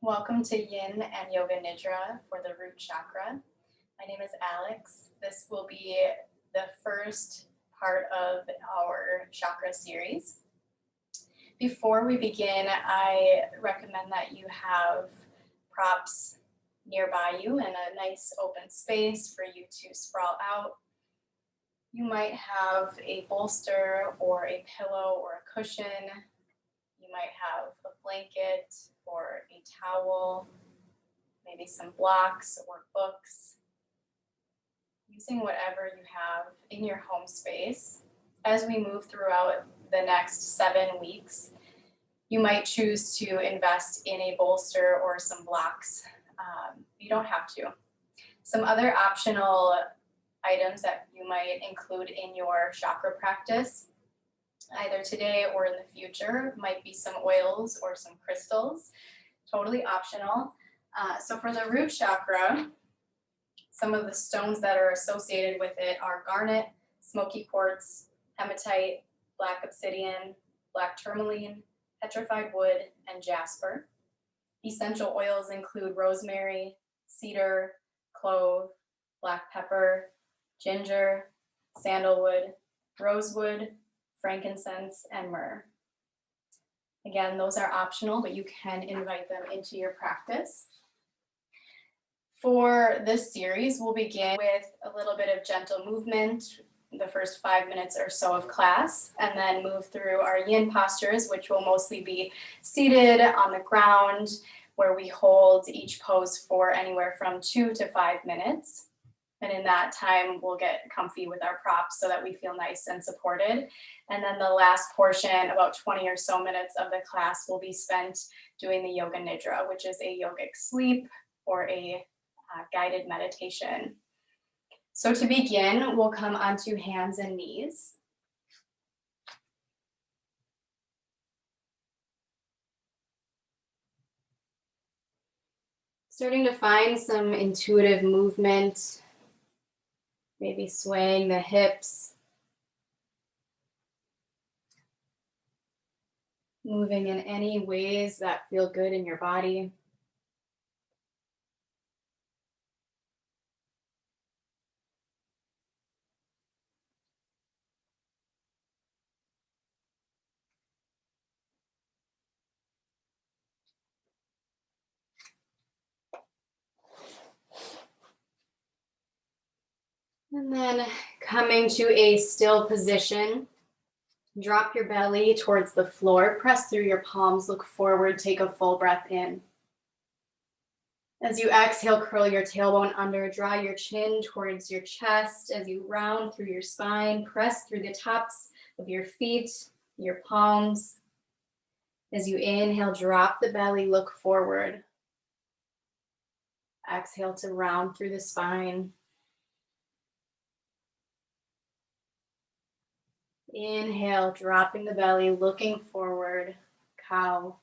Welcome to Yin and Yoga Nidra for the root chakra. My name is Alex. This will be the first part of our chakra series. Before we begin, I recommend that you have props nearby you in a nice open space for you to sprawl out. You might have a bolster or a pillow or a cushion. You might have a blanket or a towel, maybe some blocks or books. Using whatever you have in your home space. As we move throughout the next 7 weeks, you might choose to invest in a bolster or some blocks. You don't have to. Some other optional items that you might include in your chakra practice, either today or in the future, might be some oils or some crystals, totally optional. So for the root chakra, some of the stones that are associated with it are garnet, smoky quartz, hematite, black obsidian, black tourmaline, petrified wood, and jasper. Essential oils include rosemary, cedar, clove, black pepper, ginger, sandalwood, rosewood, frankincense, and myrrh. Again, those are optional, but you can invite them into your practice. For this series, we'll begin with a little bit of gentle movement, the first 5 minutes or so of class, and then move through our yin postures, which will mostly be seated on the ground, where we hold each pose for anywhere from 2 to 5 minutes. And in that time, we'll get comfy with our props so that we feel nice and supported. And then the last portion, about 20 or so minutes of the class, will be spent doing the Yoga Nidra, which is a yogic sleep or a guided meditation. So to begin, we'll come onto hands and knees. Starting to find some intuitive movement. Maybe swaying the hips, moving in any ways that feel good in your body. And then coming to a still position, drop your belly towards the floor, press through your palms, look forward, take a full breath in. As you exhale, curl your tailbone under, draw your chin towards your chest. As you round through your spine, press through the tops of your feet, your palms. As you inhale, drop the belly, look forward. Exhale to round through the spine. Inhale, dropping the belly, looking forward, cow.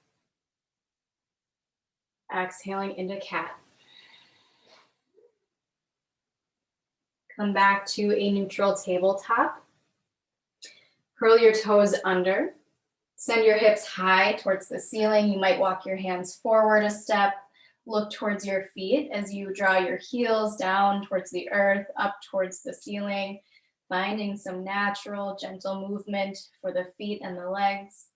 Exhaling into cat. Come back to a neutral tabletop. Curl your toes under. Send your hips high towards the ceiling. You might walk your hands forward a step. Look towards your feet as you draw your heels down towards the earth, up towards the ceiling. Finding some natural, gentle movement for the feet and the legs.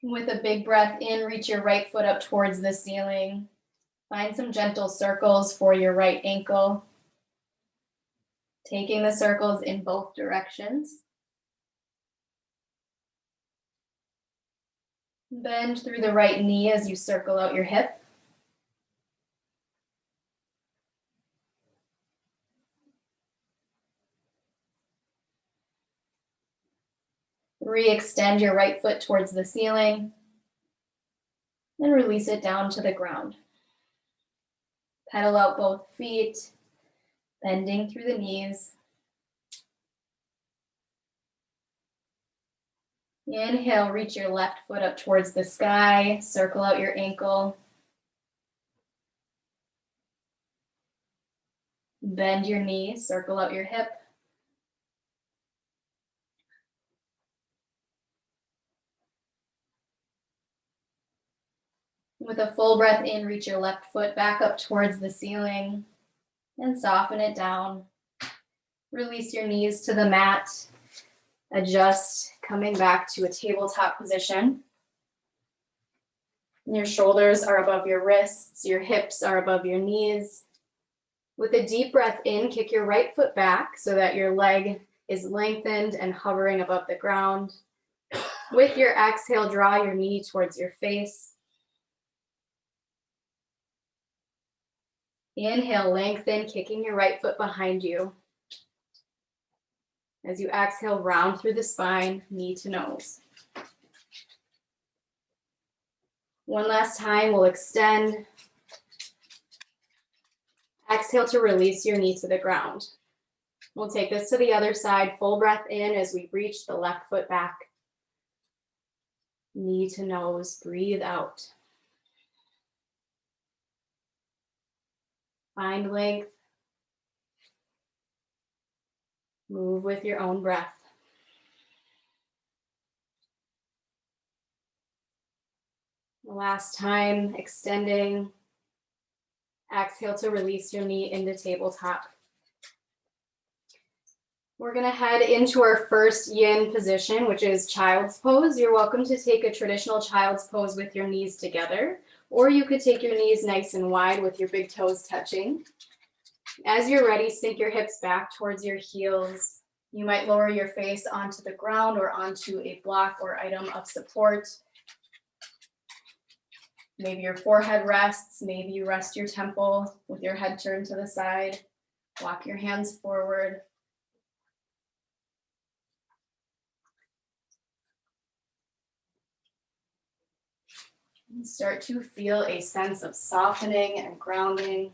With a big breath in, reach your right foot up towards the ceiling. Find some gentle circles for your right ankle. Taking the circles in both directions. Bend through the right knee as you circle out your hip. Re-extend your right foot towards the ceiling. And release it down to the ground. Pedal out both feet, bending through the knees. Inhale, reach your left foot up towards the sky, circle out your ankle. Bend your knee, circle out your hip. With a full breath in, reach your left foot back up towards the ceiling and soften it down. Release your knees to the mat. Adjust, coming back to a tabletop position. Your shoulders are above your wrists, your hips are above your knees. With a deep breath in, kick your right foot back so that your leg is lengthened and hovering above the ground. With your exhale, draw your knee towards your face. Inhale, lengthen, kicking your right foot behind you. As you exhale, round through the spine, knee to nose. One last time, we'll extend. Exhale to release your knee to the ground. We'll take this to the other side. Full breath in as we reach the left foot back. Knee to nose, breathe out. Find length. Move with your own breath. Last time, extending. Exhale to release your knee into tabletop. We're going to head into our first yin position, which is child's pose. You're welcome to take a traditional child's pose with your knees together, or you could take your knees nice and wide with your big toes touching. As you're ready, sink your hips back towards your heels. You might lower your face onto the ground or onto a block or item of support. Maybe your forehead rests, maybe you rest your temple with your head turned to the side. Walk your hands forward. And start to feel a sense of softening and grounding.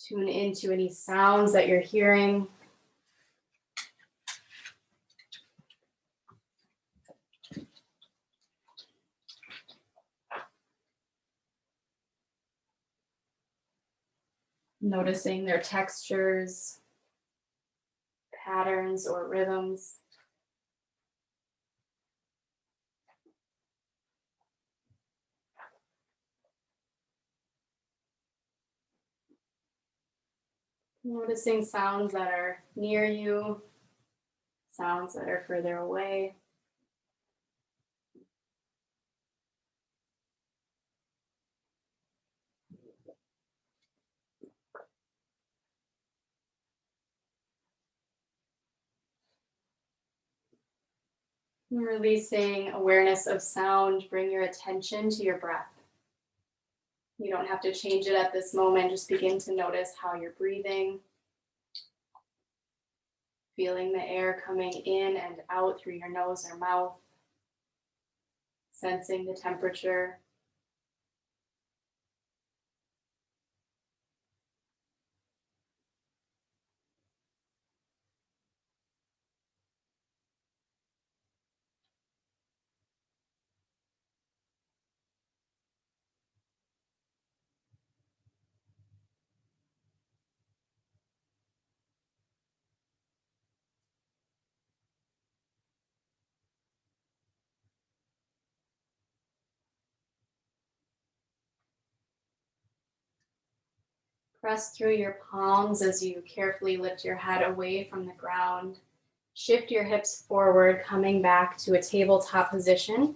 Tune into any sounds that you're hearing. Noticing their textures, patterns, or rhythms. Noticing sounds that are near you, sounds that are further away. Releasing awareness of sound, bring your attention to your breath. You don't have to change it at this moment, just begin to notice how you're breathing. Feeling the air coming in and out through your nose or mouth. Sensing the temperature. Press through your palms as you carefully lift your head away from the ground. Shift your hips forward, coming back to a tabletop position.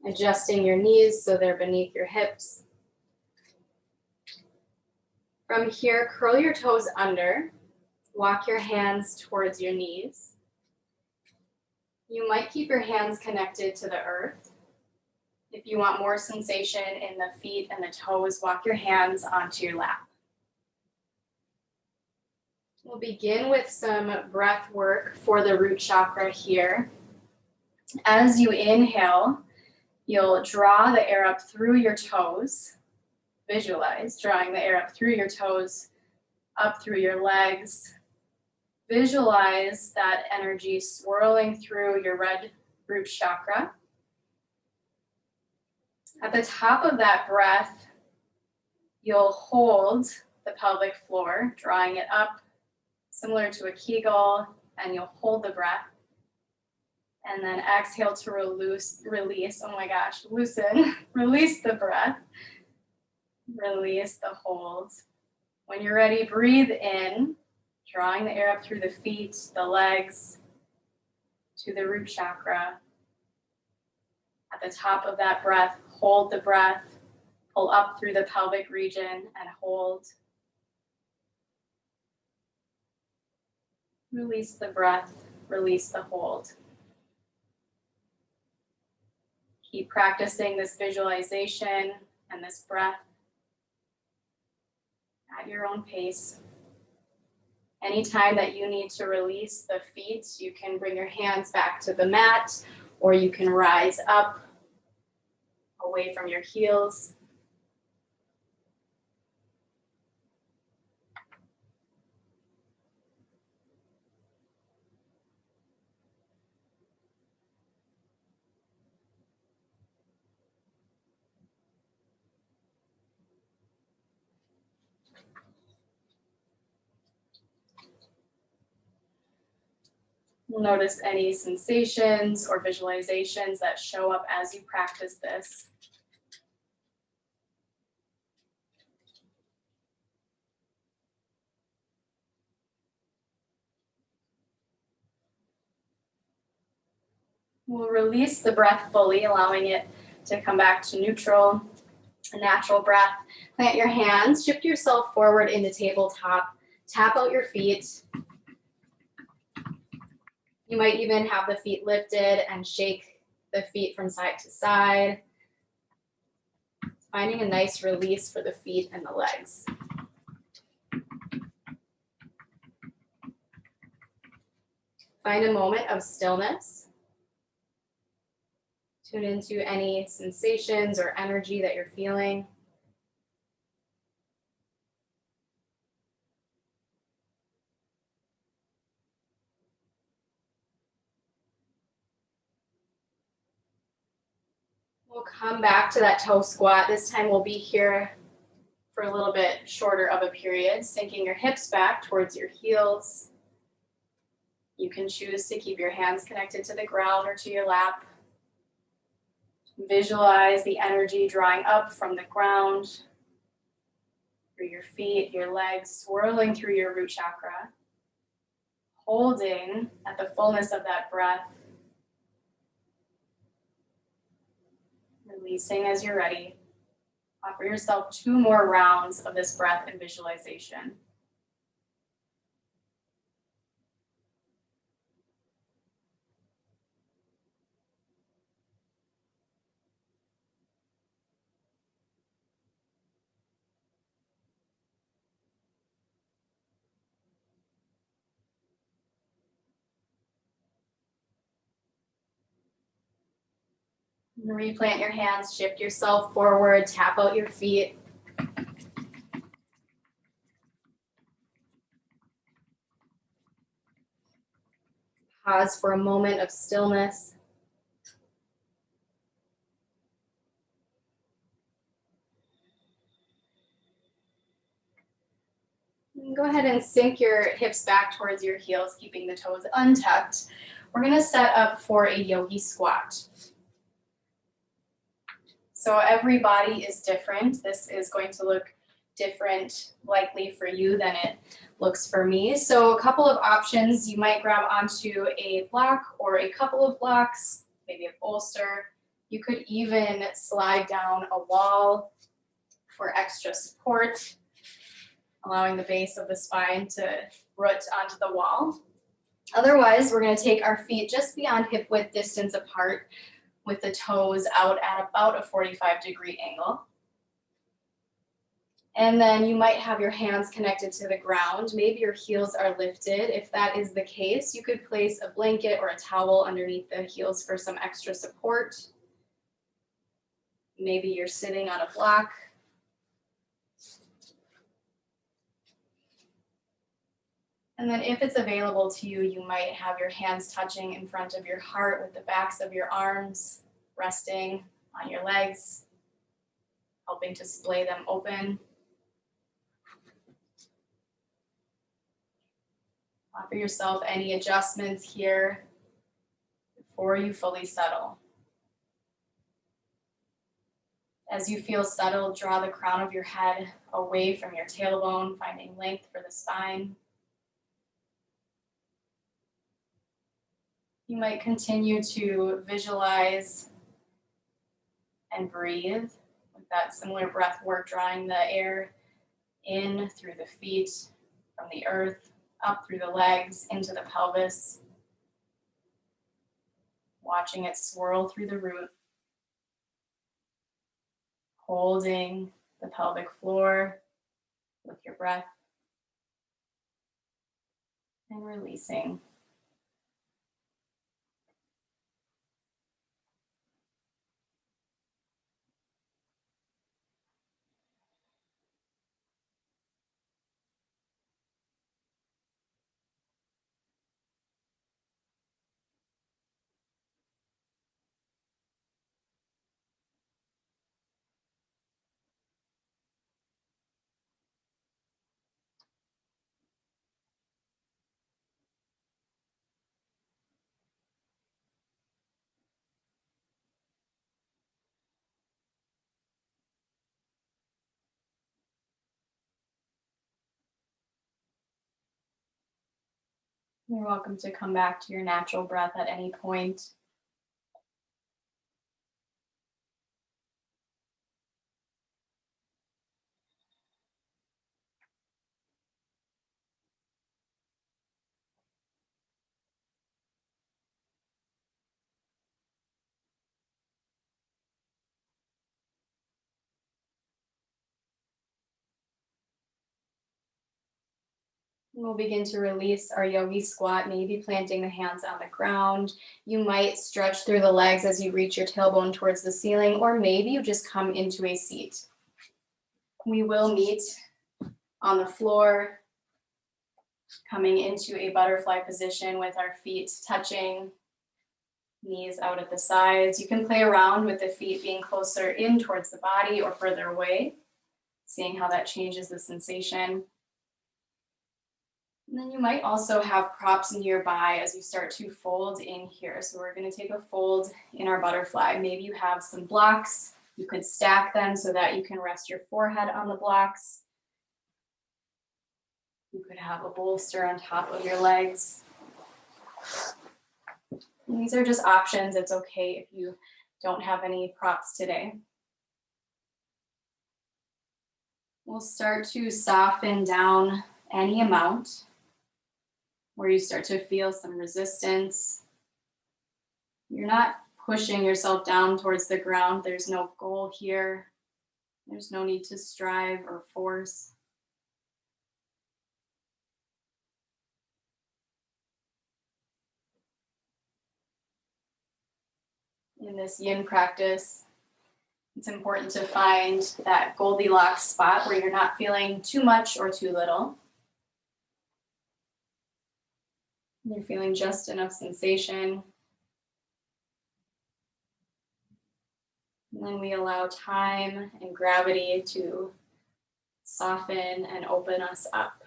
Adjusting your knees so they're beneath your hips. From here, curl your toes under. Walk your hands towards your knees. You might keep your hands connected to the earth. If you want more sensation in the feet and the toes, walk your hands onto your lap. We'll begin with some breath work for the root chakra here. As you inhale, you'll draw the air up through your toes. Visualize drawing the air up through your toes, up through your legs. Visualize that energy swirling through your red root chakra. At the top of that breath, you'll hold the pelvic floor, drawing it up similar to a Kegel, and you'll hold the breath. And then exhale to release, oh my gosh, loosen, release the breath, release the hold. When you're ready, breathe in, drawing the air up through the feet, the legs, to the root chakra. At the top of that breath, hold the breath, pull up through the pelvic region and hold. Release the breath, release the hold. Keep practicing this visualization and this breath at your own pace. Anytime that you need to release the feet, you can bring your hands back to the mat, or you can rise up away from your heels. Notice any sensations or visualizations that show up as you practice this. We'll release the breath fully, allowing it to come back to neutral, a natural breath. Plant your hands, shift yourself forward into tabletop, tap out your feet. You might even have the feet lifted and shake the feet from side to side. Finding a nice release for the feet and the legs. Find a moment of stillness. Tune into any sensations or energy that you're feeling. We'll come back to that toe squat. This time we'll be here for a little bit shorter of a period, sinking your hips back towards your heels. You can choose to keep your hands connected to the ground or to your lap. Visualize the energy drawing up from the ground, through your feet, your legs, swirling through your root chakra. Holding at the fullness of that breath. Releasing as you're ready. Offer yourself 2 more rounds of this breath and visualization. Replant your hands, shift yourself forward, tap out your feet. Pause for a moment of stillness. And go ahead and sink your hips back towards your heels, keeping the toes untucked. We're going to set up for a yogi squat. So every body is different. This is going to look different likely for you than it looks for me. So a couple of options, you might grab onto a block or a couple of blocks, maybe a bolster. You could even slide down a wall for extra support, allowing the base of the spine to root onto the wall. Otherwise, we're going to take our feet just beyond hip width distance apart, with the toes out at about a 45-degree angle. And then you might have your hands connected to the ground. Maybe your heels are lifted. If that is the case, you could place a blanket or a towel underneath the heels for some extra support. Maybe you're sitting on a block. And And then if it's available to you, you might have your hands touching in front of your heart with the backs of your arms resting on your legs, helping to splay them open. Offer yourself any adjustments here before you fully settle. As you feel settled, draw the crown of your head away from your tailbone, finding length for the spine. You might continue to visualize and breathe with that similar breath work, drawing the air in through the feet, from the earth, up through the legs, into the pelvis, watching it swirl through the root, holding the pelvic floor with your breath, and releasing. You're welcome to come back to your natural breath at any point. We'll begin to release our yogi squat, maybe planting the hands on the ground. You might stretch through the legs as you reach your tailbone towards the ceiling, or maybe you just come into a seat. We will meet on the floor, coming into a butterfly position with our feet touching, knees out at the sides. You can play around with the feet being closer in towards the body or further away, seeing how that changes the sensation. And then you might also have props nearby as you start to fold in here. So we're going to take a fold in our butterfly. Maybe you have some blocks. You could stack them so that you can rest your forehead on the blocks. You could have a bolster on top of your legs. And these are just options. It's okay if you don't have any props today. We'll start to soften down any amount where you start to feel some resistance. You're not pushing yourself down towards the ground. There's no goal here. There's no need to strive or force. In this yin practice, it's important to find that Goldilocks spot where you're not feeling too much or too little. You're feeling just enough sensation. And then we allow time and gravity to soften and open us up.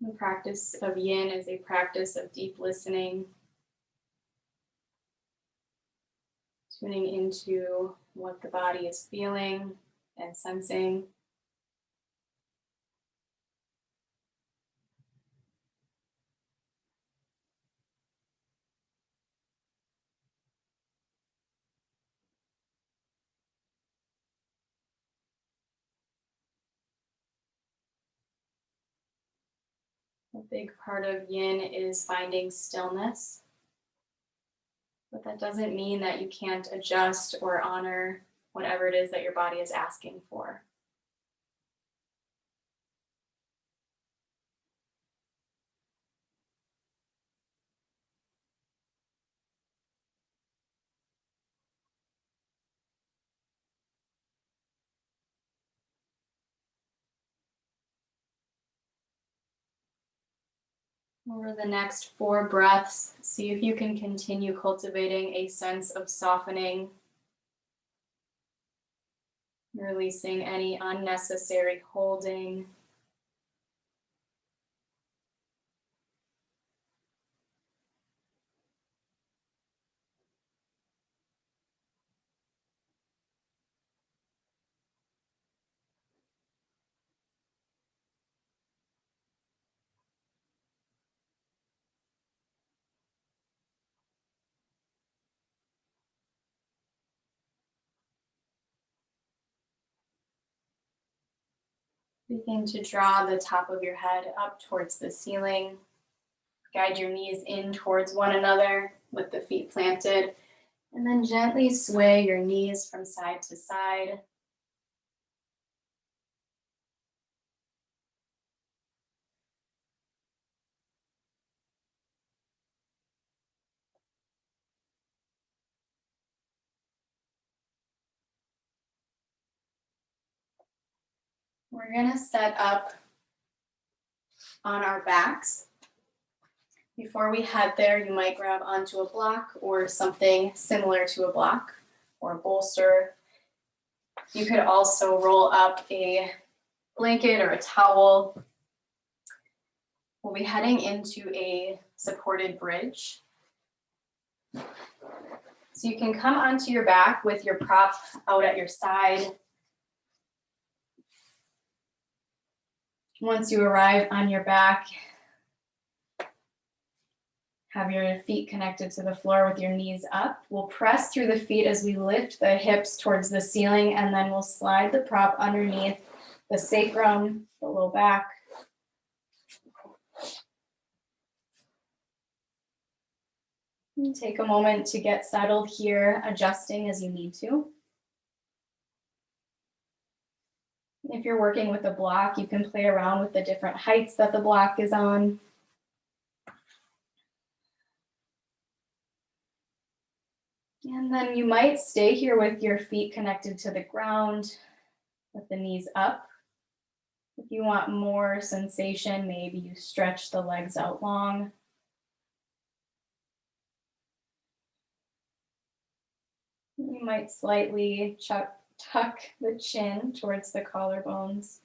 The practice of yin is a practice of deep listening, tuning into what the body is feeling and sensing. A big part of yin is finding stillness, but that doesn't mean that you can't adjust or honor whatever it is that your body is asking for. Over the next 4 breaths, see if you can continue cultivating a sense of softening, releasing any unnecessary holding. Begin to draw the top of your head up towards the ceiling. Guide your knees in towards one another with the feet planted, and then gently sway your knees from side to side. We're going to set up on our backs. Before we head there, you might grab onto a block or something similar to a block or a bolster. You could also roll up a blanket or a towel. We'll be heading into a supported bridge. So you can come onto your back with your prop out at your side. Once you arrive on your back, have your feet connected to the floor with your knees up. We'll press through the feet as we lift the hips towards the ceiling, and then we'll slide the prop underneath the sacrum, the low back. And take a moment to get settled here, adjusting as you need to. If you're working with a block, you can play around with the different heights that the block is on. And then you might stay here with your feet connected to the ground, with the knees up. If you want more sensation, maybe you stretch the legs out long. You might slightly tuck the chin towards the collarbones.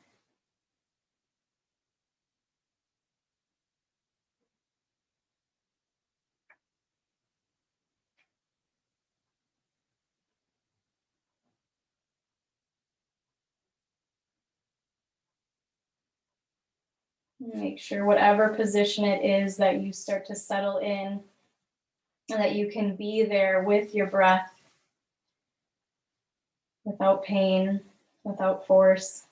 Make sure whatever position it is that you start to settle in, and that you can be there with your breath without pain, without force.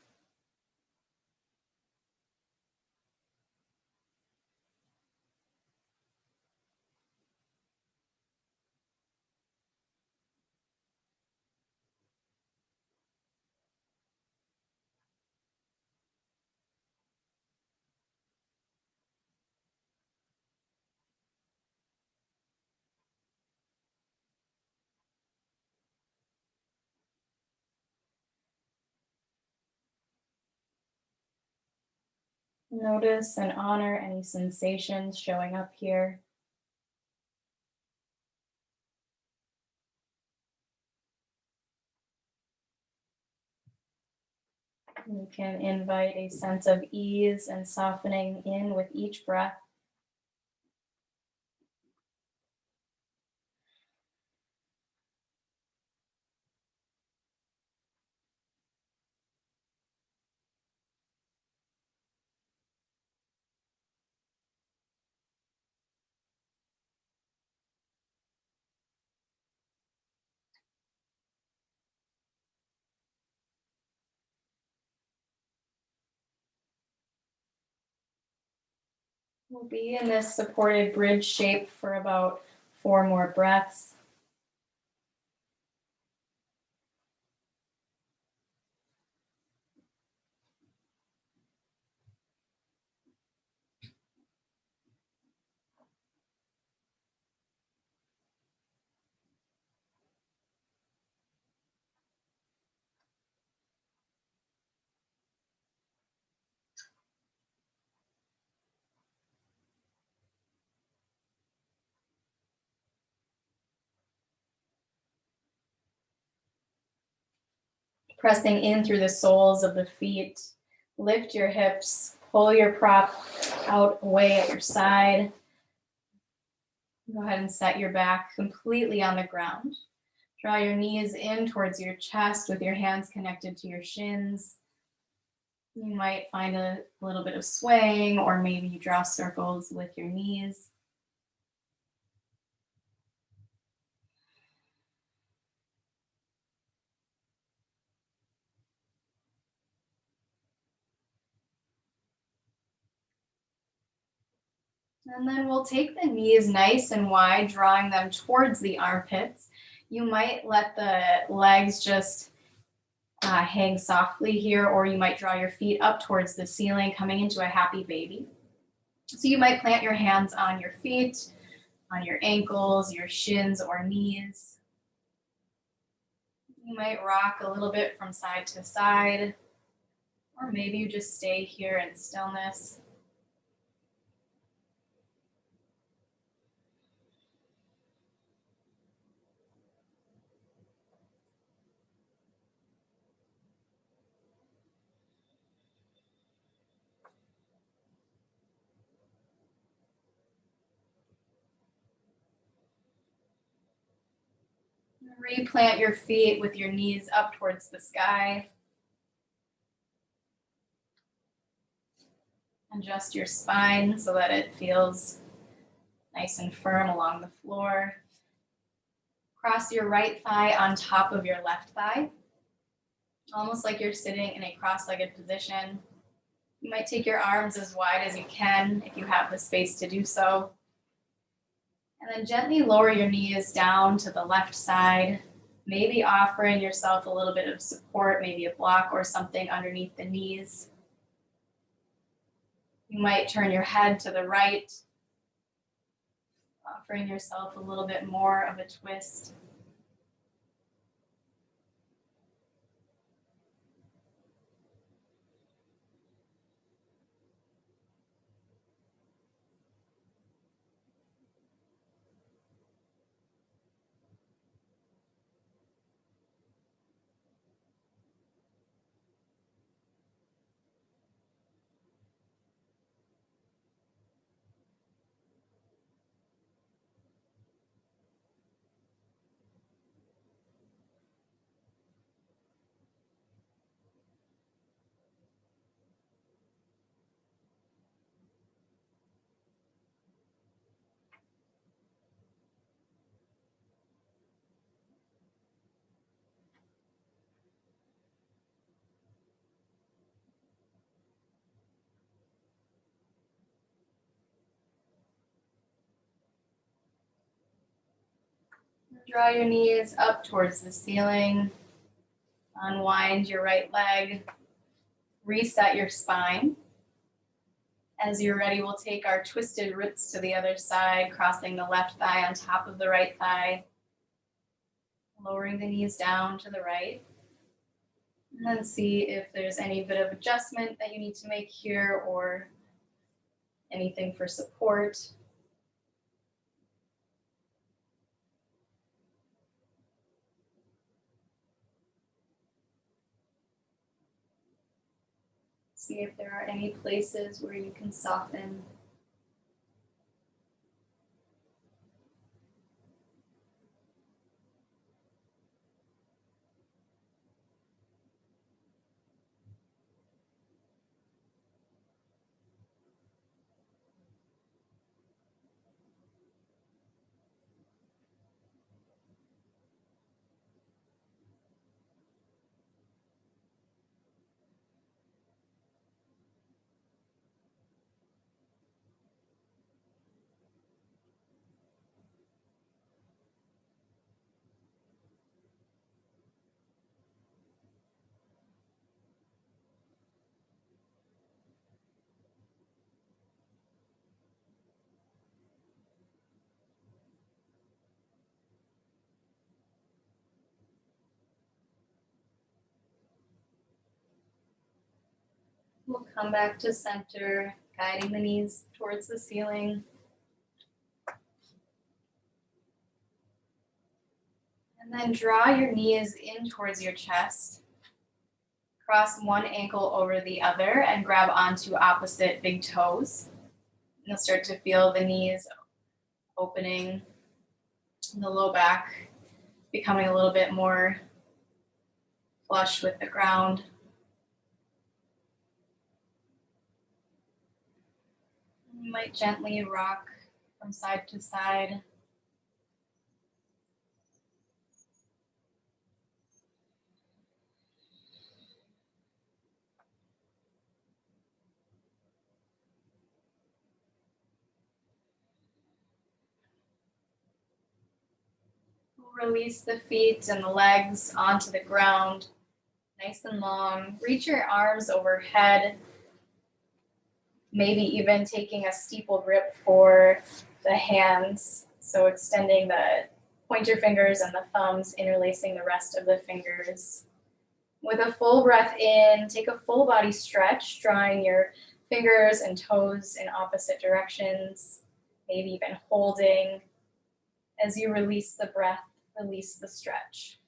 Notice and honor any sensations showing up here. You can invite a sense of ease and softening in with each breath. We'll be in this supported bridge shape for about 4 more breaths. Pressing in through the soles of the feet. Lift your hips, pull your prop out away at your side. Go ahead and set your back completely on the ground. Draw your knees in towards your chest with your hands connected to your shins. You might find a little bit of swaying, or maybe you draw circles with your knees. And then we'll take the knees nice and wide, drawing them towards the armpits. You might let the legs just hang softly here, or you might draw your feet up towards the ceiling, coming into a happy baby. So you might plant your hands on your feet, on your ankles, your shins or knees. You might rock a little bit from side to side, or maybe you just stay here in stillness. Replant your feet with your knees up towards the sky. Adjust your spine so that it feels nice and firm along the floor. Cross your right thigh on top of your left thigh, almost like you're sitting in a cross-legged position. You might take your arms as wide as you can if you have the space to do so. And then gently lower your knees down to the left side, maybe offering yourself a little bit of support, maybe a block or something underneath the knees. You might turn your head to the right, offering yourself a little bit more of a twist. Draw your knees up towards the ceiling. Unwind your right leg. Reset your spine. As you're ready, we'll take our twisted roots to the other side, crossing the left thigh on top of the right thigh. Lowering the knees down to the right. And then see if there's any bit of adjustment that you need to make here or anything for support. See if there are any places where you can soften. We'll come back to center, guiding the knees towards the ceiling. And then draw your knees in towards your chest. Cross one ankle over the other and grab onto opposite big toes. You'll start to feel the knees opening, the low back becoming a little bit more flush with the ground. You might gently rock from side to side. Release the feet and the legs onto the ground, nice and long. Reach your arms overhead, maybe even taking a steepled grip for the hands. So extending the pointer fingers and the thumbs, interlacing the rest of the fingers. With a full breath in, take a full body stretch, drawing your fingers and toes in opposite directions, maybe even holding. As you release the breath, release the stretch.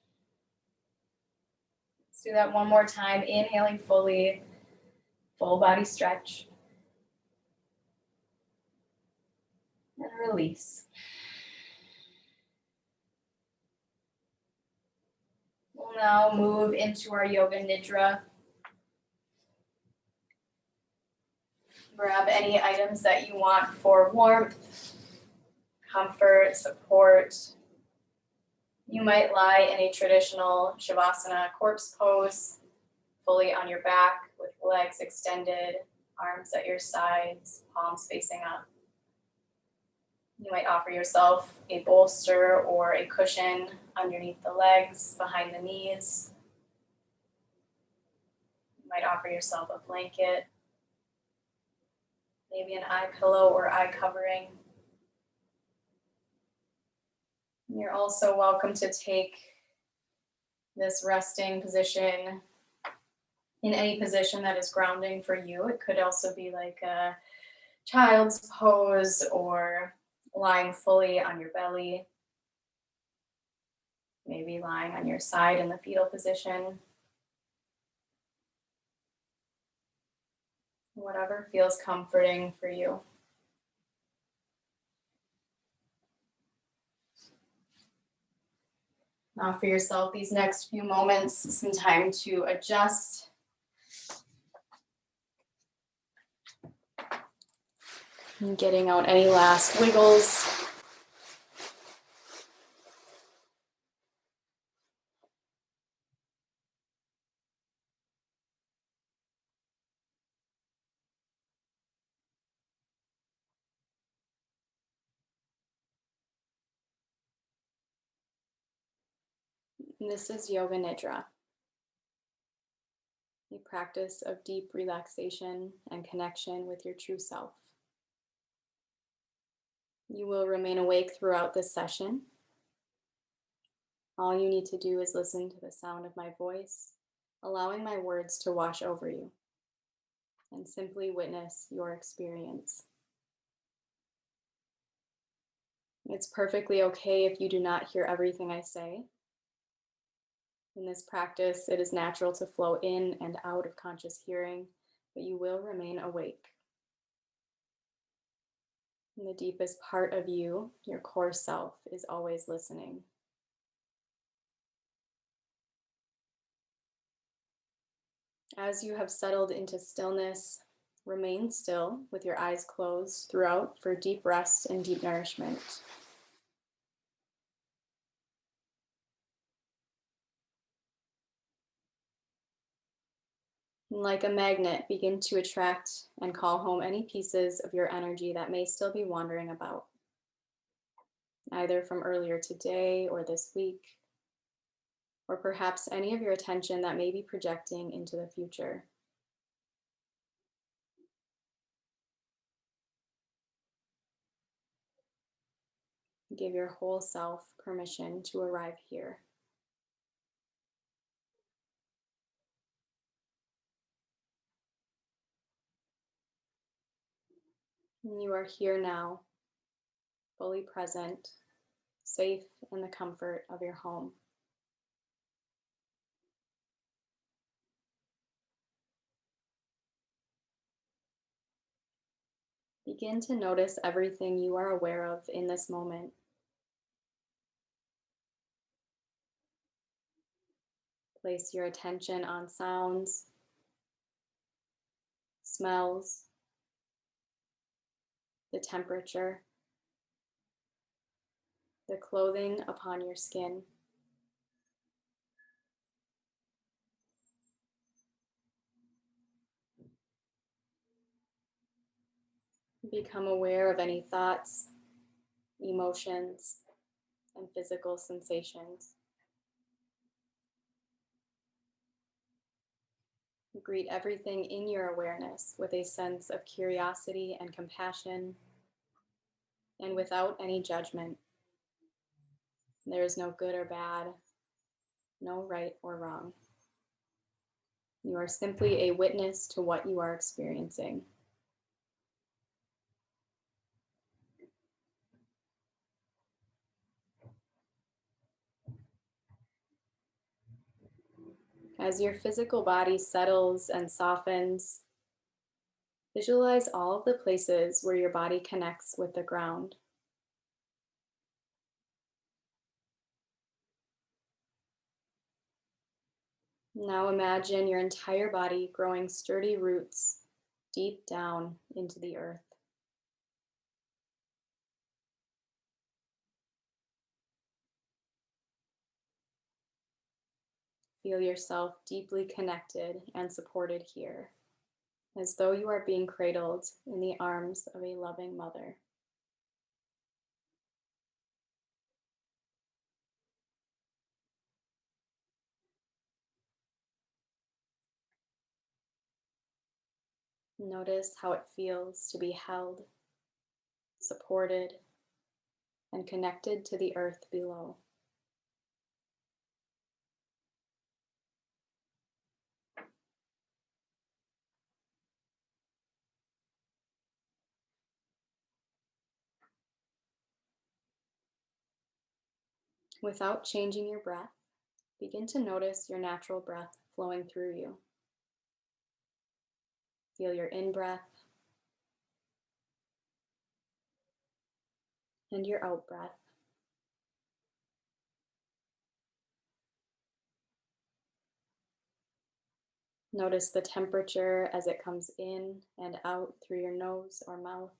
Let's do that one more time, inhaling fully, full body stretch. And release. We'll now move into our Yoga Nidra. Grab any items that you want for warmth, comfort, support. You might lie in a traditional Shavasana corpse pose, fully on your back with legs extended, arms at your sides, palms facing up. You might offer yourself a bolster or a cushion underneath the legs, behind the knees. You might offer yourself a blanket, maybe an eye pillow or eye covering. You're also welcome to take this resting position in any position that is grounding for you. It could also be like a child's pose or lying fully on your belly, maybe lying on your side in the fetal position. Whatever feels comforting for you. Now for yourself, these next few moments, some time to adjust. And getting out any last wiggles. And this is Yoga Nidra, a practice of deep relaxation and connection with your true self. You will remain awake throughout this session. All you need to do is listen to the sound of my voice, allowing my words to wash over you, and simply witness your experience. It's perfectly okay if you do not hear everything I say. In this practice, it is natural to flow in and out of conscious hearing, but you will remain awake. In the deepest part of you, your core self, is always listening. As you have settled into stillness, remain still with your eyes closed throughout for deep rest and deep nourishment. And like a magnet, begin to attract and call home any pieces of your energy that may still be wandering about, either from earlier today or this week, or perhaps any of your attention that may be projecting into the future. Give your whole self permission to arrive here. And you are here now, fully present, safe in the comfort of your home. Begin to notice everything you are aware of in this moment. Place your attention on sounds, smells, the temperature, the clothing upon your skin. Become aware of any thoughts, emotions, and physical sensations. Greet everything in your awareness with a sense of curiosity and compassion, and without any judgment. There is no good or bad, no right or wrong. You are simply a witness to what you are experiencing. As your physical body settles and softens, visualize all of the places where your body connects with the ground. Now imagine your entire body growing sturdy roots deep down into the earth. Feel yourself deeply connected and supported here, as though you are being cradled in the arms of a loving mother. Notice how it feels to be held, supported, and connected to the earth below. Without changing your breath, begin to notice your natural breath flowing through you. Feel your in-breath and your out-breath. Notice the temperature as it comes in and out through your nose or mouth.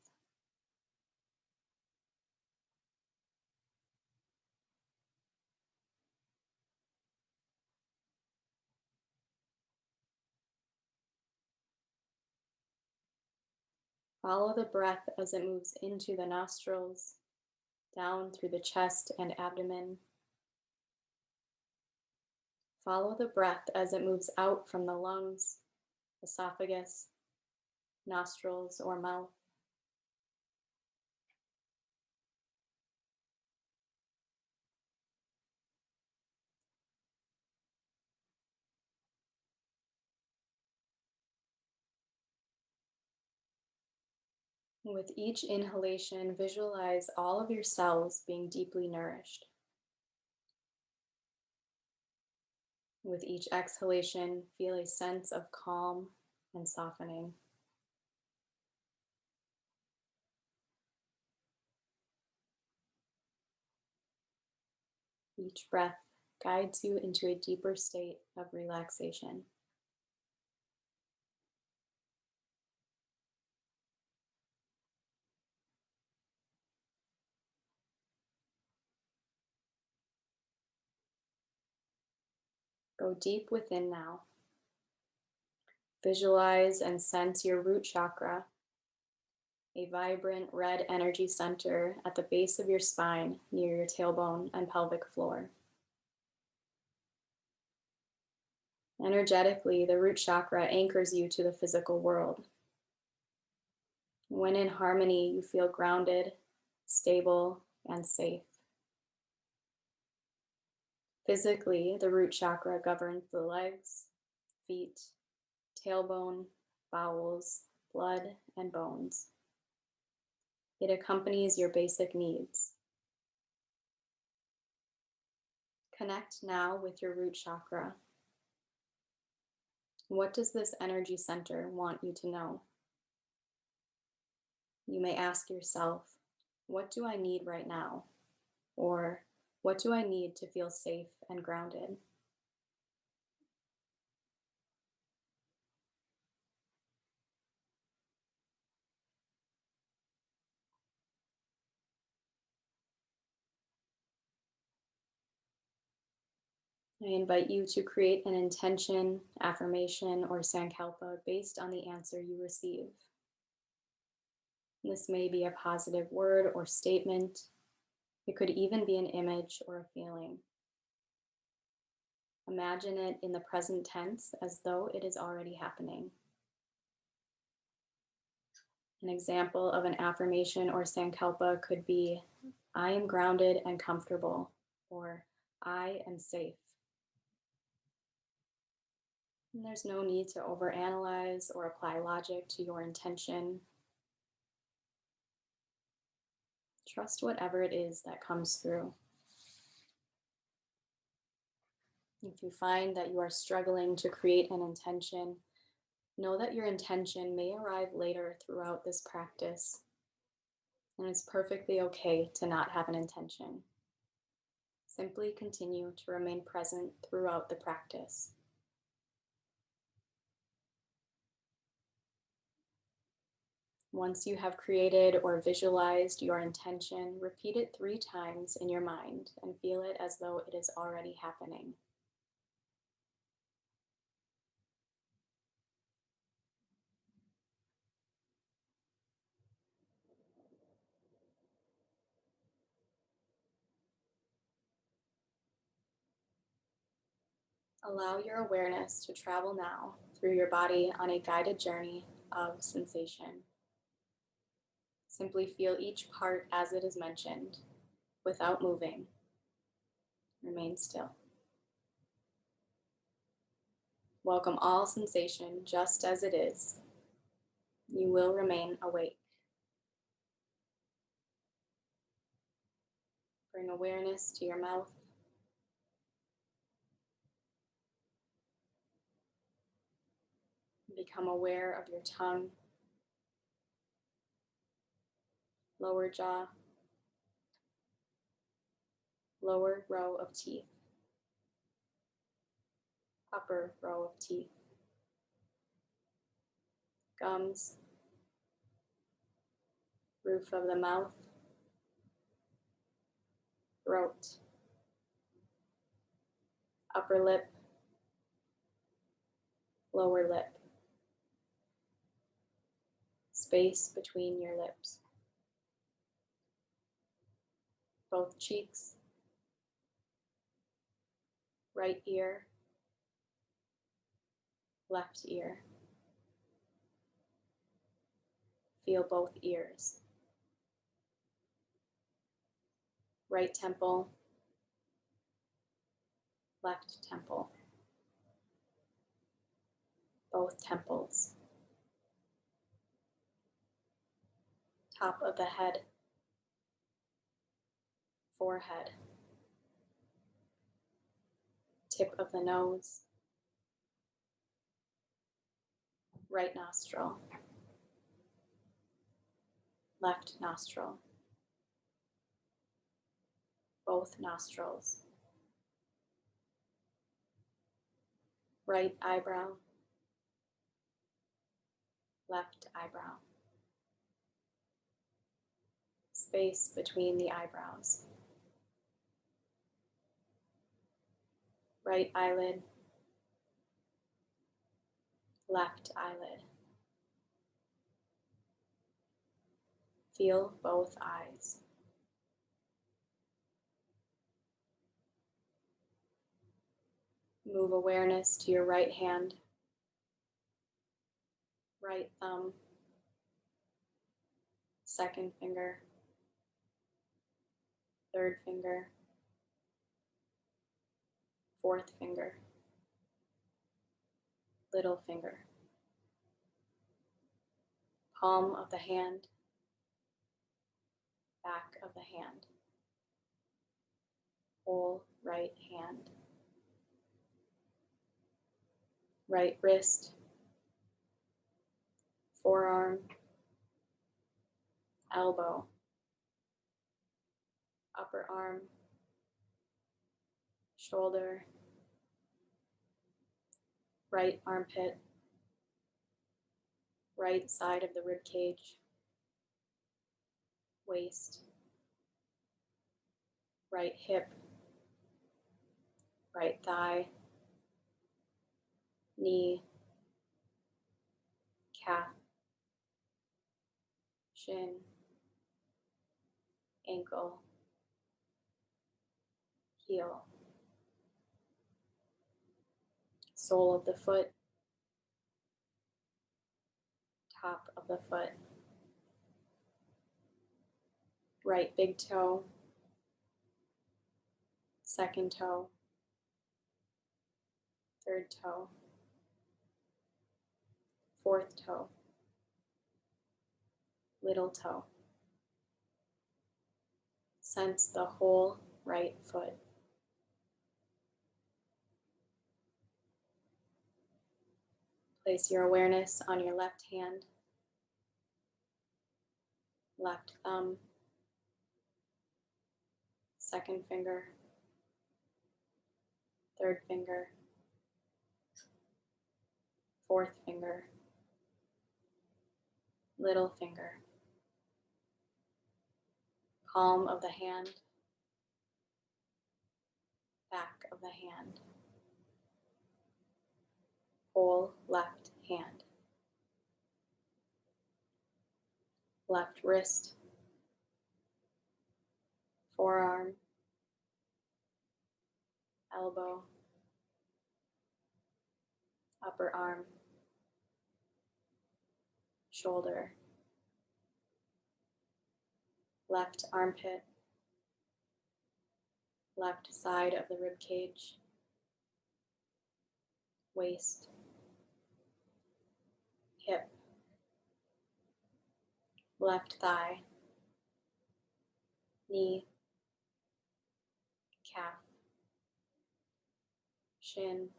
Follow the breath as it moves into the nostrils, down through the chest and abdomen. Follow the breath as it moves out from the lungs, esophagus, nostrils, or mouth. With each inhalation, visualize all of your cells being deeply nourished. With each exhalation, feel a sense of calm and softening. Each breath guides you into a deeper state of relaxation. Go deep within now. Visualize and sense your root chakra, a vibrant red energy center at the base of your spine near your tailbone and pelvic floor. Energetically, the root chakra anchors you to the physical world. When in harmony, you feel grounded, stable, and safe. Physically, the root chakra governs the legs, feet, tailbone, bowels, blood, and bones. It accompanies your basic needs. Connect now with your root chakra. What does this energy center want you to know? You may ask yourself, what do I need right now? Or what do I need to feel safe and grounded? I invite you to create an intention, affirmation, or sankalpa based on the answer you receive. This may be a positive word or statement. It could even be an image or a feeling. Imagine it in the present tense as though it is already happening. An example of an affirmation or sankalpa could be, I am grounded and comfortable, or I am safe. And there's no need to overanalyze or apply logic to your intention. Trust whatever it is that comes through. If you find that you are struggling to create an intention, know that your intention may arrive later throughout this practice, and it's perfectly okay to not have an intention. Simply continue to remain present throughout the practice. Once you have created or visualized your intention, repeat it 3 times in your mind and feel it as though it is already happening. Allow your awareness to travel now through your body on a guided journey of sensation. Simply feel each part as it is mentioned, without moving. Remain still. Welcome all sensation just as it is. You will remain awake. Bring awareness to your mouth. Become aware of your tongue, lower jaw, lower row of teeth, upper row of teeth, gums, roof of the mouth, throat, upper lip, lower lip, space between your lips, both cheeks, right ear, left ear. Feel both ears. Right temple, left temple, both temples. Top of the head, forehead, tip of the nose, right nostril, left nostril, both nostrils, right eyebrow, left eyebrow, space between the eyebrows, right eyelid, left eyelid. Feel both eyes. Move awareness to your right hand, right thumb, second finger, third finger, fourth finger, little finger, palm of the hand, back of the hand, whole right hand, right wrist, forearm, elbow, upper arm, shoulder, right armpit, right side of the rib cage, waist, right hip, right thigh, knee, calf, shin, ankle, heel, sole of the foot, top of the foot, right big toe, second toe, third toe, fourth toe, little toe. Sense the whole right foot. Place your awareness on your left hand, left thumb, second finger, third finger, fourth finger, little finger, palm of the hand, back of the hand, whole left hand, left wrist, forearm, elbow, upper arm, shoulder, left armpit, left side of the rib cage, waist, hip, left thigh, knee, calf, shin,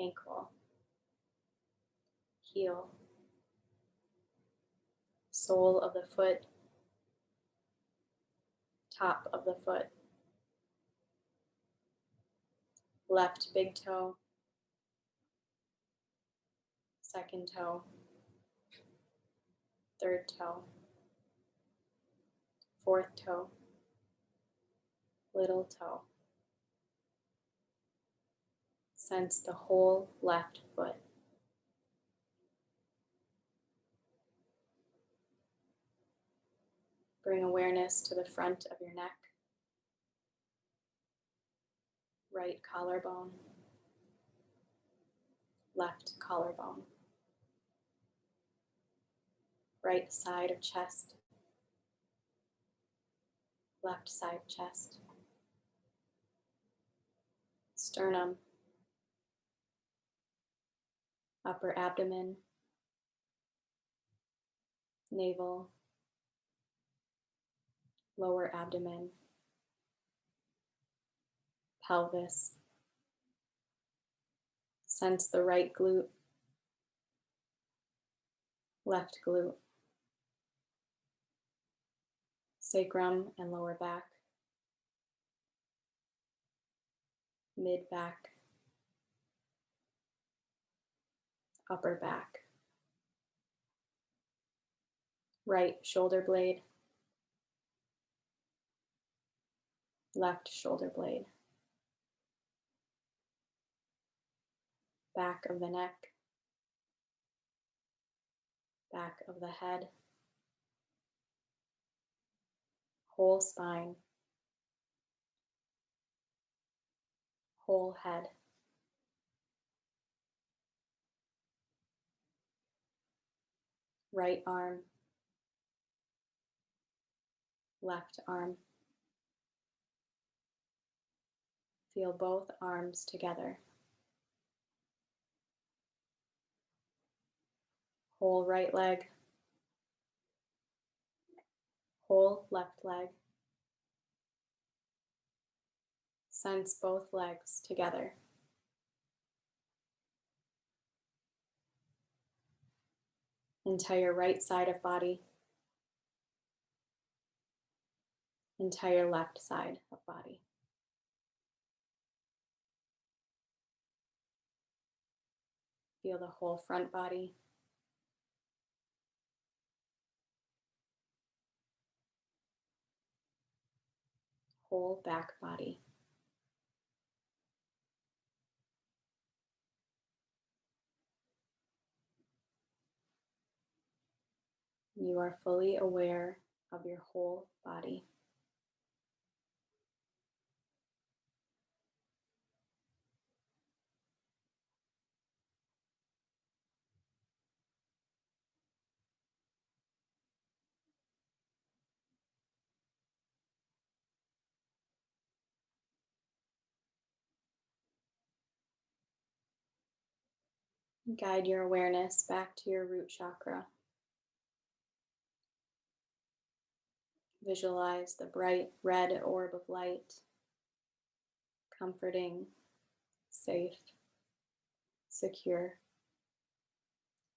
ankle, heel, sole of the foot, top of the foot, left big toe, second toe, third toe, fourth toe, little toe. Sense the whole left foot. Bring awareness to the front of your neck, right collarbone, left collarbone, right side of chest, left side chest, sternum, upper abdomen, navel, lower abdomen, pelvis. Sense the right glute, left glute, sacrum and lower back, mid back, upper back, right shoulder blade, left shoulder blade, back of the neck, back of the head, whole spine, whole head, right arm, left arm. Feel both arms together. Whole right leg, whole left leg. Sense both legs together. entire right side of body, entire left side of body. Feel the whole front body, whole back body. You are fully aware of your whole body. Guide your awareness back to your root chakra. Visualize the bright red orb of light, comforting, safe, secure,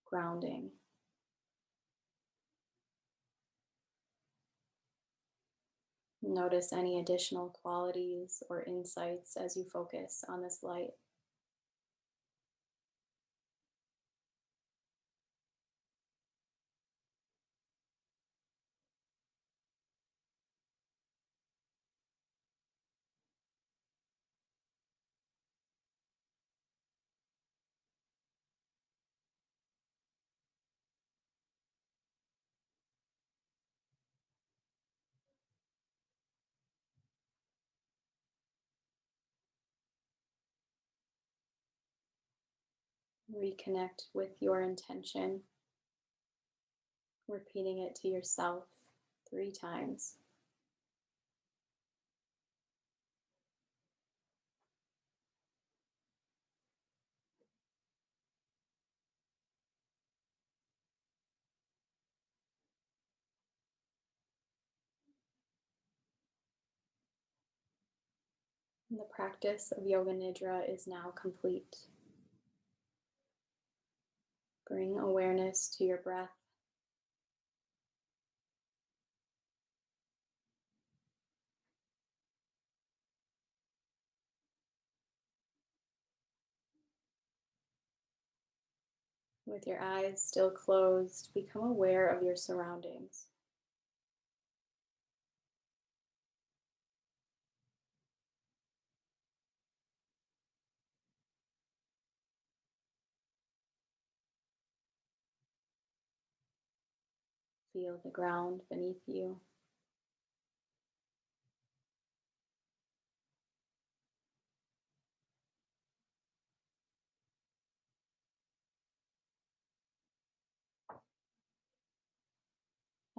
grounding. Notice any additional qualities or insights as you focus on this light. Reconnect with your intention, repeating it to yourself 3 times. And the practice of Yoga Nidra is now complete. Bring awareness to your breath. With your eyes still closed, become aware of your surroundings. Feel the ground beneath you.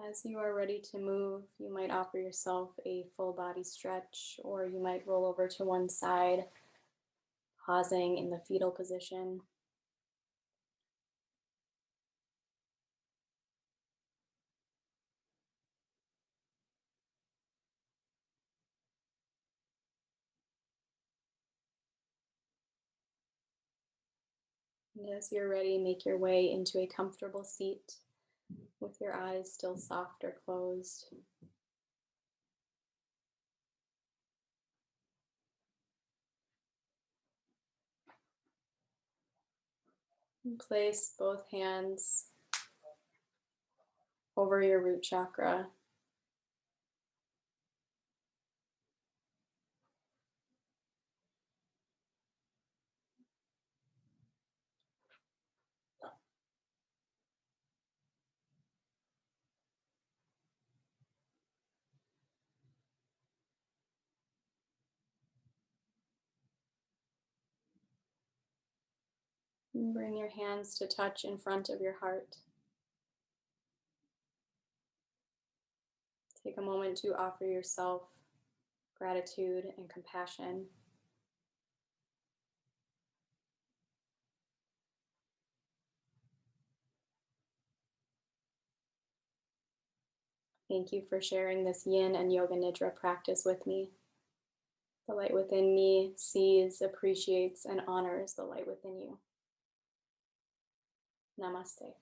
As you are ready to move, you might offer yourself a full body stretch, or you might roll over to one side, pausing in the fetal position. And as you're ready, make your way into a comfortable seat with your eyes still soft or closed. And place both hands over your root chakra. And bring your hands to touch in front of your heart. Take a moment to offer yourself gratitude and compassion. Thank you for sharing this Yin and Yoga Nidra practice with me. The light within me sees, appreciates, and honors the light within you. Namaste.